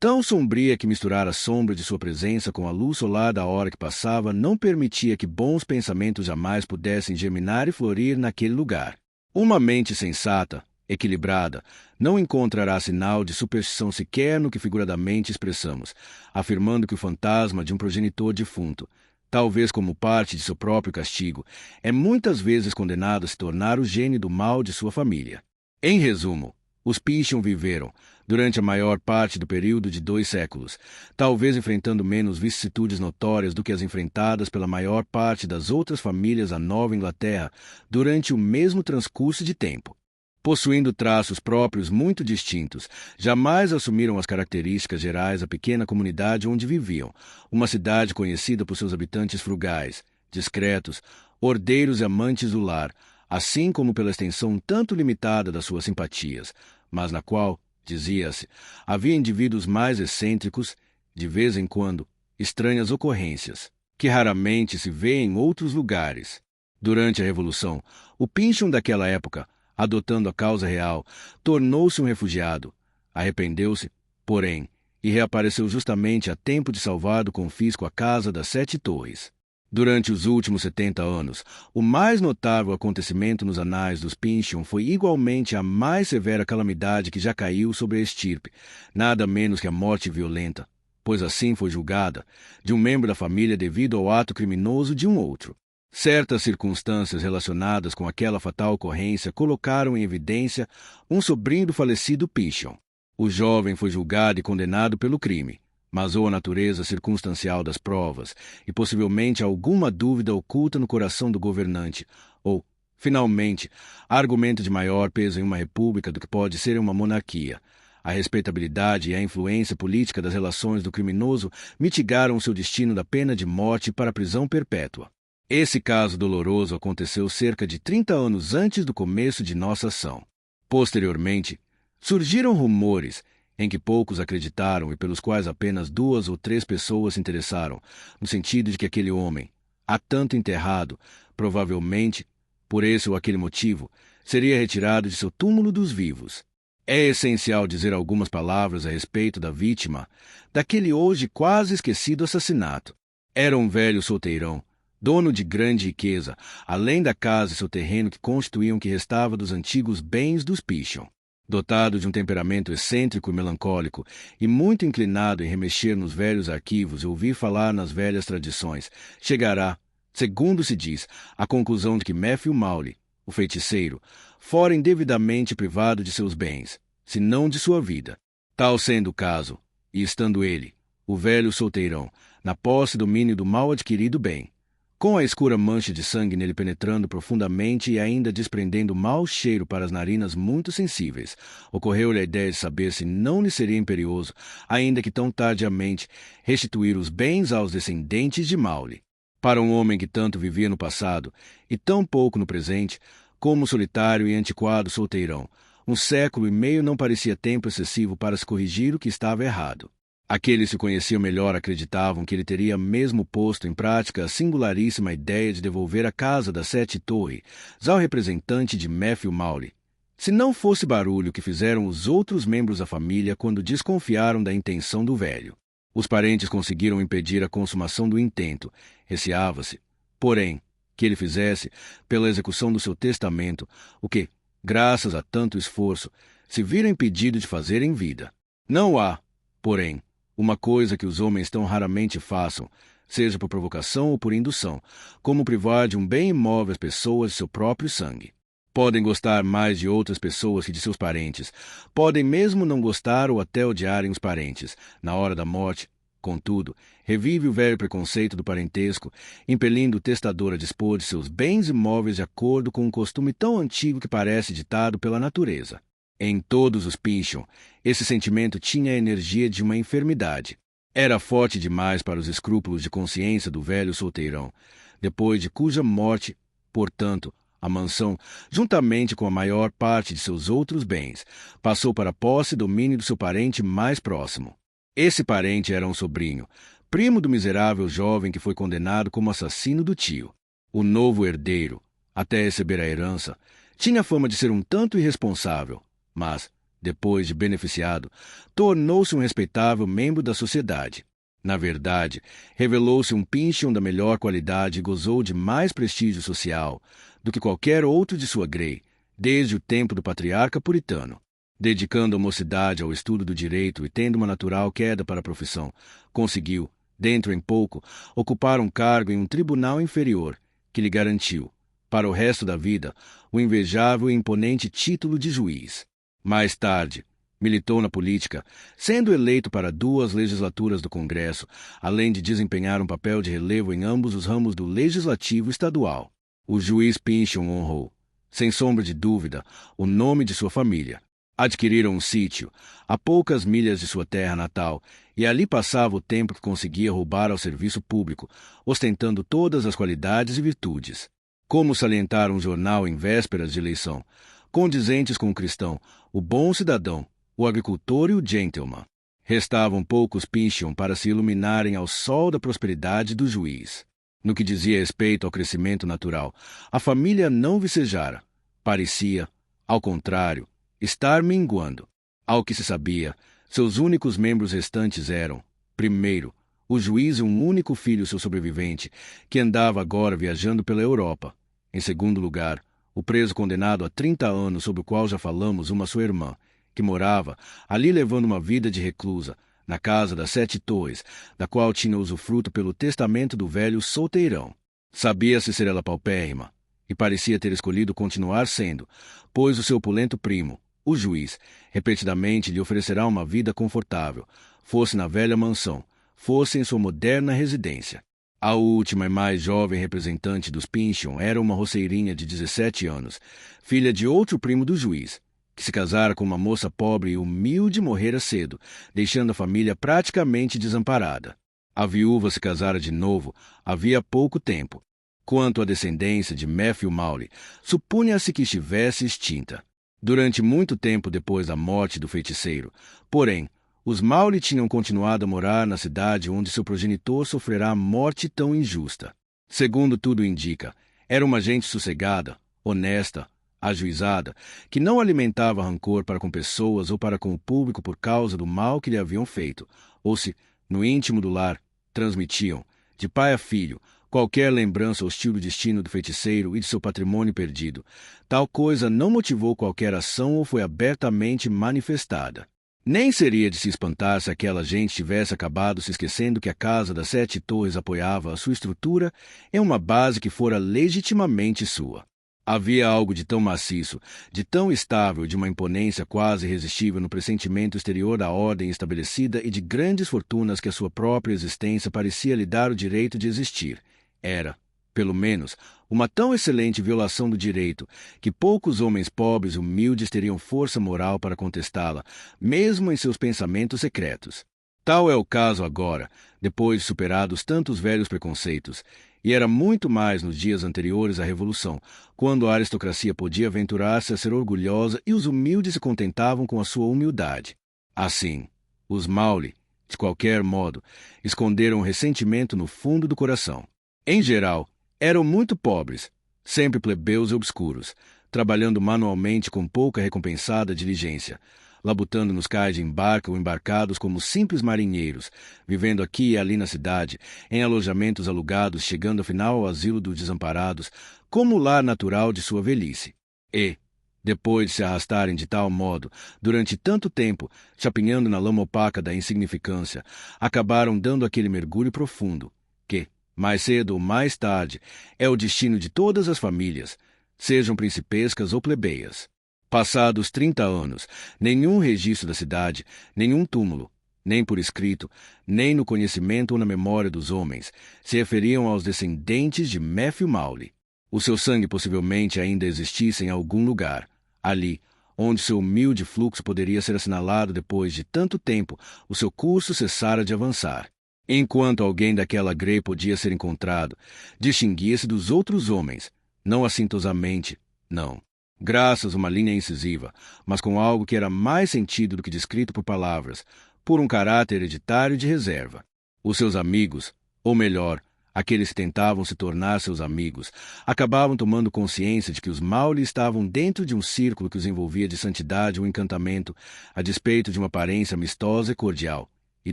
tão sombria que misturar a sombra de sua presença com a luz solar da hora que passava não permitia que bons pensamentos jamais pudessem germinar e florir naquele lugar. Uma mente sensata, equilibrada, não encontrará sinal de superstição sequer no que figuradamente expressamos, afirmando que o fantasma de um progenitor defunto, talvez como parte de seu próprio castigo, é muitas vezes condenado a se tornar o gene do mal de sua família. Em resumo, os Pynchon viveram, durante a maior parte do período de 2 séculos, talvez enfrentando menos vicissitudes notórias do que as enfrentadas pela maior parte das outras famílias da Nova Inglaterra durante o mesmo transcurso de tempo. Possuindo traços próprios muito distintos, jamais assumiram as características gerais da pequena comunidade onde viviam, uma cidade conhecida por seus habitantes frugais, discretos, ordeiros e amantes do lar, assim como pela extensão tanto limitada das suas simpatias, mas na qual, dizia-se, havia indivíduos mais excêntricos, de vez em quando, estranhas ocorrências, que raramente se vê em outros lugares. Durante a Revolução, o Pynchon daquela época, adotando a causa real, tornou-se um refugiado. Arrependeu-se, porém, e reapareceu justamente a tempo de salvar do confisco a Casa das 7 Torres. Durante os últimos 70 anos, o mais notável acontecimento nos anais dos Pynchon foi igualmente a mais severa calamidade que já caiu sobre a estirpe, nada menos que a morte violenta, pois assim foi julgada, de um membro da família devido ao ato criminoso de um outro. Certas circunstâncias relacionadas com aquela fatal ocorrência colocaram em evidência um sobrinho do falecido Pynchon. O jovem foi julgado e condenado pelo crime, mas ou a natureza circunstancial das provas e possivelmente alguma dúvida oculta no coração do governante, ou, finalmente, argumento de maior peso em uma república do que pode ser em uma monarquia. A respeitabilidade e a influência política das relações do criminoso mitigaram seu destino da pena de morte para a prisão perpétua. Esse caso doloroso aconteceu cerca de 30 anos antes do começo de nossa ação. Posteriormente, surgiram rumores, em que poucos acreditaram e pelos quais apenas 2 ou 3 pessoas se interessaram, no sentido de que aquele homem, há tanto enterrado, provavelmente, por esse ou aquele motivo, seria retirado de seu túmulo dos vivos. É essencial dizer algumas palavras a respeito da vítima daquele hoje quase esquecido assassinato. Era um velho solteirão, dono de grande riqueza, além da casa e seu terreno que constituíam o que restava dos antigos bens dos Pynchon. Dotado de um temperamento excêntrico e melancólico, e muito inclinado em remexer nos velhos arquivos e ouvir falar nas velhas tradições, chegará, segundo se diz, à conclusão de que Matthew Mowley, o feiticeiro, fora indevidamente privado de seus bens, se não de sua vida. Tal sendo o caso, e estando ele, o velho solteirão, na posse e domínio do mal adquirido bem, com a escura mancha de sangue nele penetrando profundamente e ainda desprendendo mau cheiro para as narinas muito sensíveis, ocorreu-lhe a ideia de saber se não lhe seria imperioso, ainda que tão tardiamente, restituir os bens aos descendentes de Mowley. Para um homem que tanto vivia no passado e tão pouco no presente, como solitário e antiquado solteirão, 1 século e meio não parecia tempo excessivo para se corrigir o que estava errado. Aqueles que o conheciam melhor acreditavam que ele teria mesmo posto em prática a singularíssima ideia de devolver a Casa das 7 Torres ao representante de Matthew Mowley, se não fosse barulho que fizeram os outros membros da família quando desconfiaram da intenção do velho. Os parentes conseguiram impedir a consumação do intento. Receava-se, porém, que ele fizesse, pela execução do seu testamento, o que, graças a tanto esforço, se vira impedido de fazer em vida. Não há, porém, uma coisa que os homens tão raramente façam, seja por provocação ou por indução, como privar de um bem imóvel as pessoas de seu próprio sangue. Podem gostar mais de outras pessoas que de seus parentes, podem mesmo não gostar ou até odiarem os parentes. Na hora da morte, contudo, revive o velho preconceito do parentesco, impelindo o testador a dispor de seus bens imóveis de acordo com um costume tão antigo que parece ditado pela natureza. Em todos os Pynchon, esse sentimento tinha a energia de uma enfermidade. Era forte demais para os escrúpulos de consciência do velho solteirão, depois de cuja morte, portanto, a mansão, juntamente com a maior parte de seus outros bens, passou para a posse e domínio do seu parente mais próximo. Esse parente era um sobrinho, primo do miserável jovem que foi condenado como assassino do tio. O novo herdeiro, até receber a herança, tinha fama de ser um tanto irresponsável, mas, depois de beneficiado, tornou-se um respeitável membro da sociedade. Na verdade, revelou-se um Pynchon da melhor qualidade e gozou de mais prestígio social do que qualquer outro de sua grey, desde o tempo do patriarca puritano. Dedicando a mocidade ao estudo do direito e tendo uma natural queda para a profissão, conseguiu, dentro em pouco, ocupar um cargo em um tribunal inferior, que lhe garantiu, para o resto da vida, o invejável e imponente título de juiz. Mais tarde, Militou na política, sendo eleito para 2 legislaturas do Congresso, além de desempenhar um papel de relevo em ambos os ramos do Legislativo Estadual. O juiz Pynchon honrou, sem sombra de dúvida, o nome de sua família. Adquiriram um sítio, a poucas milhas de sua terra natal, e ali passava o tempo que conseguia roubar ao serviço público, ostentando todas as qualidades e virtudes. Como salientar um jornal em vésperas de eleição, condizentes com o cristão, o bom cidadão, o agricultor e o gentleman. Restavam poucos Pynchon para se iluminarem ao sol da prosperidade do juiz. No que dizia respeito ao crescimento natural, a família não vicejara. Parecia, ao contrário, estar minguando. Ao que se sabia, seus únicos membros restantes eram, primeiro, o juiz e um único filho seu sobrevivente, que andava agora viajando pela Europa. Em segundo lugar, o preso condenado a 30 anos, sobre o qual já falamos, uma sua irmã, que morava ali levando uma vida de reclusa, na casa das 7 Torres, da qual tinha usufruto pelo testamento do velho solteirão. Sabia-se ser ela paupérrima, e parecia ter escolhido continuar sendo, pois o seu opulento primo, o juiz, repetidamente lhe oferecerá uma vida confortável, fosse na velha mansão, fosse em sua moderna residência. A última e mais jovem representante dos Pynchon era uma roceirinha de 17 anos, filha de outro primo do juiz, que se casara com uma moça pobre e humilde e morrera cedo, deixando a família praticamente desamparada. A viúva se casara de novo havia pouco tempo. Quanto à descendência de Matthew Mowley, supunha-se que estivesse extinta. Durante muito tempo depois da morte do feiticeiro, porém, os Mowley tinham continuado a morar na cidade onde seu progenitor sofrerá morte tão injusta. Segundo tudo indica, era uma gente sossegada, honesta, ajuizada, que não alimentava rancor para com pessoas ou para com o público por causa do mal que lhe haviam feito, ou se, no íntimo do lar, transmitiam, de pai a filho, qualquer lembrança hostil do destino do feiticeiro e de seu patrimônio perdido. Tal coisa não motivou qualquer ação ou foi abertamente manifestada. Nem seria de se espantar se aquela gente tivesse acabado se esquecendo que a Casa das 7 Torres apoiava a sua estrutura em uma base que fora legitimamente sua. Havia algo de tão maciço, de tão estável e de uma imponência quase irresistível no pressentimento exterior da ordem estabelecida e de grandes fortunas que a sua própria existência parecia lhe dar o direito de existir. Era, pelo menos, uma tão excelente violação do direito que poucos homens pobres e humildes teriam força moral para contestá-la, mesmo em seus pensamentos secretos. Tal é o caso agora, depois de superados tantos velhos preconceitos, e era muito mais nos dias anteriores à Revolução, quando a aristocracia podia aventurar-se a ser orgulhosa e os humildes se contentavam com a sua humildade. Assim, os Mowley, de qualquer modo, esconderam o ressentimento no fundo do coração. Em geral, eram muito pobres, sempre plebeus e obscuros, trabalhando manualmente com pouca recompensada diligência, labutando nos cais de embarque ou embarcados como simples marinheiros, vivendo aqui e ali na cidade, em alojamentos alugados, chegando afinal ao asilo dos desamparados, como o lar natural de sua velhice. E, depois de se arrastarem de tal modo, durante tanto tempo, chapinhando na lama opaca da insignificância, acabaram dando aquele mergulho profundo, que, mais cedo ou mais tarde, é o destino de todas as famílias, sejam principescas ou plebeias. Passados 30 anos, nenhum registro da cidade, nenhum túmulo, nem por escrito, nem no conhecimento ou na memória dos homens, se referiam aos descendentes de Matthew Mowley. O seu sangue possivelmente ainda existisse em algum lugar, ali, onde seu humilde fluxo poderia ser assinalado depois de tanto tempo, o seu curso cessara de avançar. Enquanto alguém daquela grei podia ser encontrado, distinguia-se dos outros homens, não assintosamente, não. Graças a uma linha incisiva, mas com algo que era mais sentido do que descrito por palavras, por um caráter hereditário de reserva. Os seus amigos, ou melhor, aqueles que tentavam se tornar seus amigos, acabavam tomando consciência de que os Mowley estavam dentro de um círculo que os envolvia de santidade ou encantamento, a despeito de uma aparência amistosa e cordial, e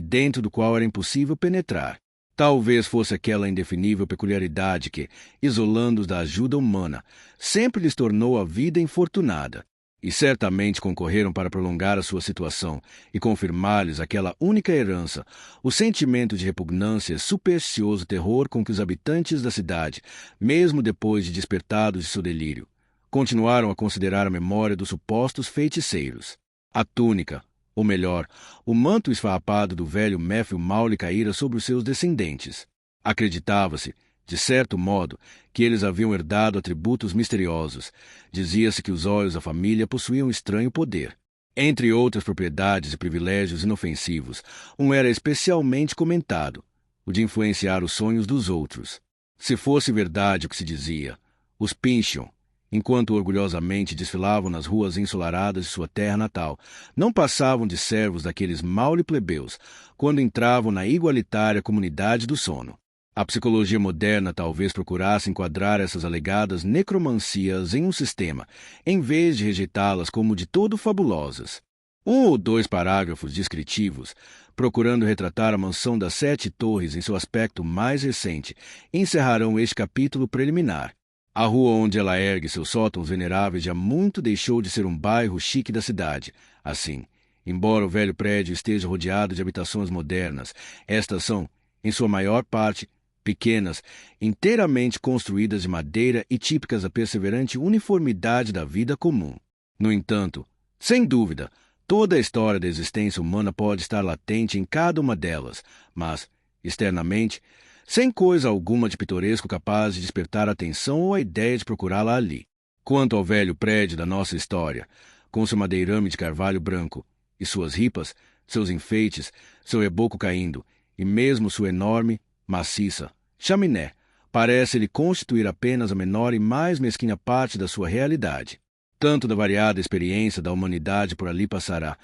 dentro do qual era impossível penetrar. Talvez fosse aquela indefinível peculiaridade que, isolando-os da ajuda humana, sempre lhes tornou a vida infortunada. E certamente concorreram para prolongar a sua situação e confirmar-lhes aquela única herança, o sentimento de repugnância e supersticioso terror com que os habitantes da cidade, mesmo depois de despertados de seu delírio, continuaram a considerar a memória dos supostos feiticeiros. A túnica, Ou melhor, o manto esfarrapado do velho Matthew mal lhe caíra sobre os seus descendentes. Acreditava-se, de certo modo, que eles haviam herdado atributos misteriosos. Dizia-se que os olhos da família possuíam estranho poder. Entre outras propriedades e privilégios inofensivos, um era especialmente comentado, o de influenciar os sonhos dos outros. Se fosse verdade o que se dizia, os Pyncheon, enquanto orgulhosamente desfilavam nas ruas ensolaradas de sua terra natal, não passavam de servos daqueles maule plebeus quando entravam na igualitária comunidade do sono. A psicologia moderna talvez procurasse enquadrar essas alegadas necromancias em um sistema, em vez de rejeitá-las como de todo fabulosas. 1 ou 2 parágrafos descritivos, procurando retratar a mansão das 7 torres em seu aspecto mais recente, encerrarão este capítulo preliminar. A rua onde ela ergue seus sótãos veneráveis já muito deixou de ser um bairro chique da cidade. Assim, embora o velho prédio esteja rodeado de habitações modernas, estas são, em sua maior parte, pequenas, inteiramente construídas de madeira e típicas da perseverante uniformidade da vida comum. No entanto, sem dúvida, toda a história da existência humana pode estar latente em cada uma delas, mas, externamente, sem coisa alguma de pitoresco capaz de despertar a atenção ou a ideia de procurá-la ali. Quanto ao velho prédio da nossa história, com seu madeirame de carvalho branco, e suas ripas, seus enfeites, seu reboco caindo, e mesmo sua enorme, maciça chaminé, parece-lhe constituir apenas a menor e mais mesquinha parte da sua realidade. Tanto da variada experiência da humanidade por ali passará,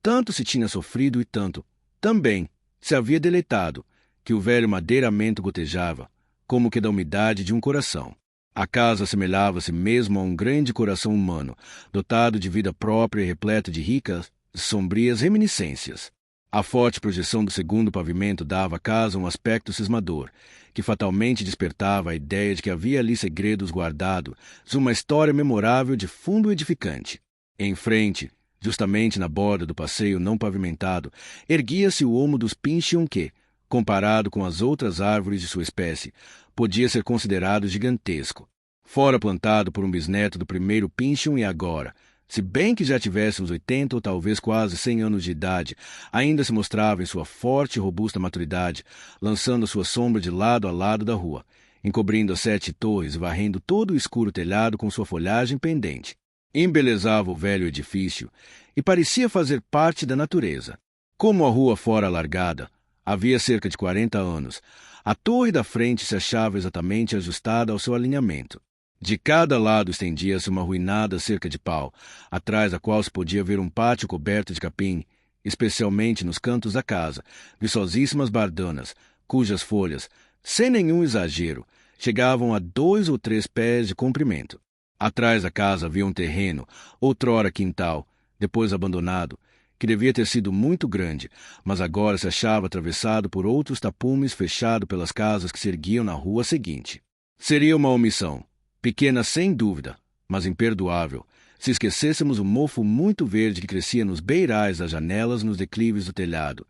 tanto se tinha sofrido e tanto, também, se havia deleitado, que o velho madeiramento gotejava, como que da umidade de um coração. A casa assemelhava-se mesmo a um grande coração humano, dotado de vida própria e repleto de ricas, sombrias reminiscências. A forte projeção do segundo pavimento dava à casa um aspecto cismador, que fatalmente despertava a ideia de que havia ali segredos guardados, uma história memorável de fundo edificante. Em frente, justamente na borda do passeio não pavimentado, erguia-se o olmo dos Pyncheon que, comparado com as outras árvores de sua espécie, podia ser considerado gigantesco. Fora plantado por um bisneto do primeiro Pyncheon e agora, se bem que já tivesse uns 80 ou talvez quase 100 anos de idade, ainda se mostrava em sua forte e robusta maturidade, lançando sua sombra de lado a lado da rua, encobrindo as 7 torres e varrendo todo o escuro telhado com sua folhagem pendente. Embelezava o velho edifício e parecia fazer parte da natureza. Como a rua fora alargada, havia cerca de 40 anos, a torre da frente se achava exatamente ajustada ao seu alinhamento. De cada lado estendia-se uma arruinada cerca de pau, atrás da qual se podia ver um pátio coberto de capim, especialmente nos cantos da casa, viçosíssimas bardanas, cujas folhas, sem nenhum exagero, chegavam a 2 ou 3 pés de comprimento. Atrás da casa havia um terreno, outrora quintal, depois abandonado, que devia ter sido muito grande, mas agora se achava atravessado por outros tapumes fechado pelas casas que se erguiam na rua seguinte. Seria uma omissão, pequena sem dúvida, mas imperdoável, se esquecêssemos o mofo muito verde que crescia nos beirais das janelas nos declives do telhado,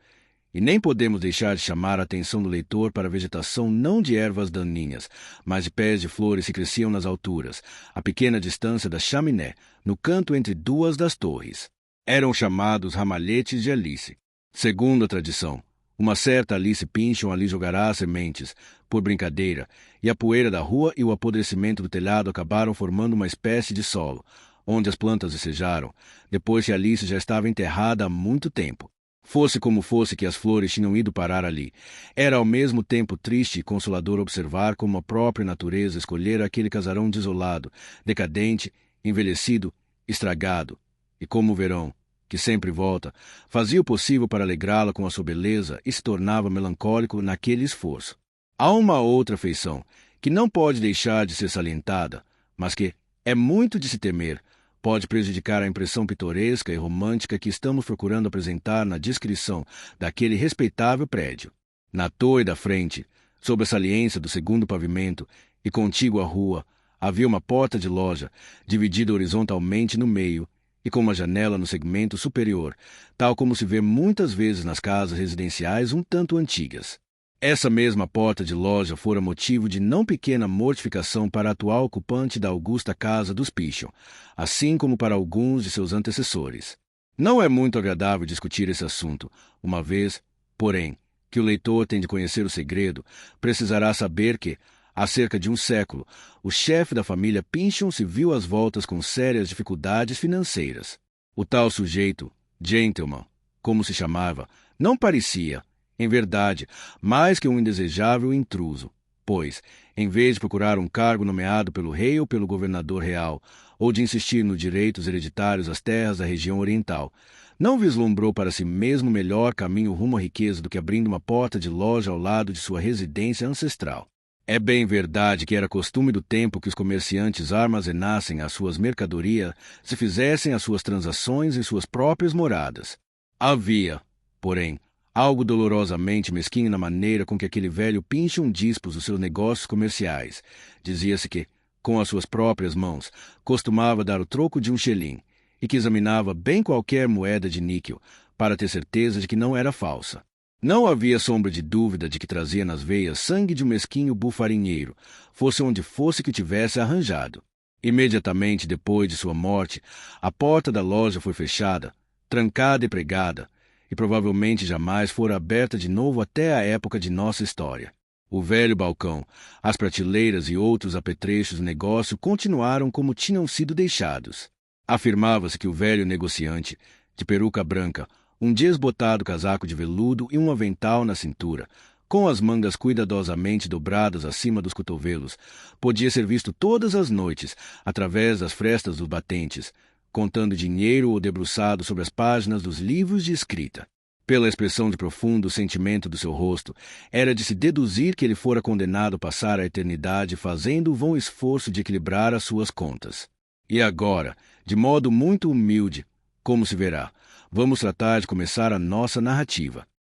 e nem podemos deixar de chamar a atenção do leitor para a vegetação não de ervas daninhas, mas de pés de flores que cresciam nas alturas, a pequena distância da chaminé, no canto entre 2 das torres. Eram chamados ramalhetes de Alice. Segundo a tradição, uma certa Alice Pyncheon ali jogará as sementes, por brincadeira, e a poeira da rua e o apodrecimento do telhado acabaram formando uma espécie de solo, onde as plantas vicejaram, depois que Alice já estava enterrada há muito tempo. Fosse como fosse que as flores tinham ido parar ali, era ao mesmo tempo triste e consolador observar como a própria natureza escolhera aquele casarão desolado, decadente, envelhecido, estragado, e como o verão, que sempre volta, fazia o possível para alegrá-la com a sua beleza e se tornava melancólico naquele esforço. Há uma outra feição, que não pode deixar de ser salientada, mas que, é muito de se temer, pode prejudicar a impressão pitoresca e romântica que estamos procurando apresentar na descrição daquele respeitável prédio. Na torre da frente, sob a saliência do segundo pavimento e contígua à rua, havia uma porta de loja, dividida horizontalmente no meio, e com uma janela no segmento superior, tal como se vê muitas vezes nas casas residenciais um tanto antigas. Essa mesma porta de loja fora motivo de não pequena mortificação para a atual ocupante da augusta casa dos Pyncheon, assim como para alguns de seus antecessores. Não é muito agradável discutir esse assunto, uma vez, porém, que o leitor tem de conhecer o segredo, precisará saber que, há cerca de um século, o chefe da família Pynchon se viu às voltas com sérias dificuldades financeiras. O tal sujeito, Gentleman, como se chamava, não parecia, em verdade, mais que um indesejável intruso, pois, em vez de procurar um cargo nomeado pelo rei ou pelo governador real, ou de insistir nos direitos hereditários às terras da região oriental, não vislumbrou para si mesmo melhor caminho rumo à riqueza do que abrindo uma porta de loja ao lado de sua residência ancestral. É bem verdade que era costume do tempo que os comerciantes armazenassem as suas mercadorias e fizessem as suas transações em suas próprias moradas. Havia, porém, algo dolorosamente mesquinho na maneira com que aquele velho Pynchon dispôs os seus negócios comerciais. Dizia-se que, com as suas próprias mãos, costumava dar o troco de um xelim, e que examinava bem qualquer moeda de níquel, para ter certeza de que não era falsa. Não havia sombra de dúvida de que trazia nas veias sangue de um mesquinho bufarinheiro, fosse onde fosse que o tivesse arranjado. Imediatamente depois de sua morte, a porta da loja foi fechada, trancada e pregada, e provavelmente jamais fora aberta de novo até a época de nossa história. O velho balcão, as prateleiras e outros apetrechos do negócio continuaram como tinham sido deixados. Afirmava-se que o velho negociante, de peruca branca, um desbotado casaco de veludo e um avental na cintura, com as mangas cuidadosamente dobradas acima dos cotovelos, podia ser visto todas as noites, através das frestas dos batentes, contando dinheiro ou debruçado sobre as páginas dos livros de escrita. Pela expressão de profundo sentimento do seu rosto, era de se deduzir que ele fora condenado a passar a eternidade fazendo o vão esforço de equilibrar as suas contas. E agora, de modo muito humilde, como se verá, vamos tratar de começar a nossa narrativa.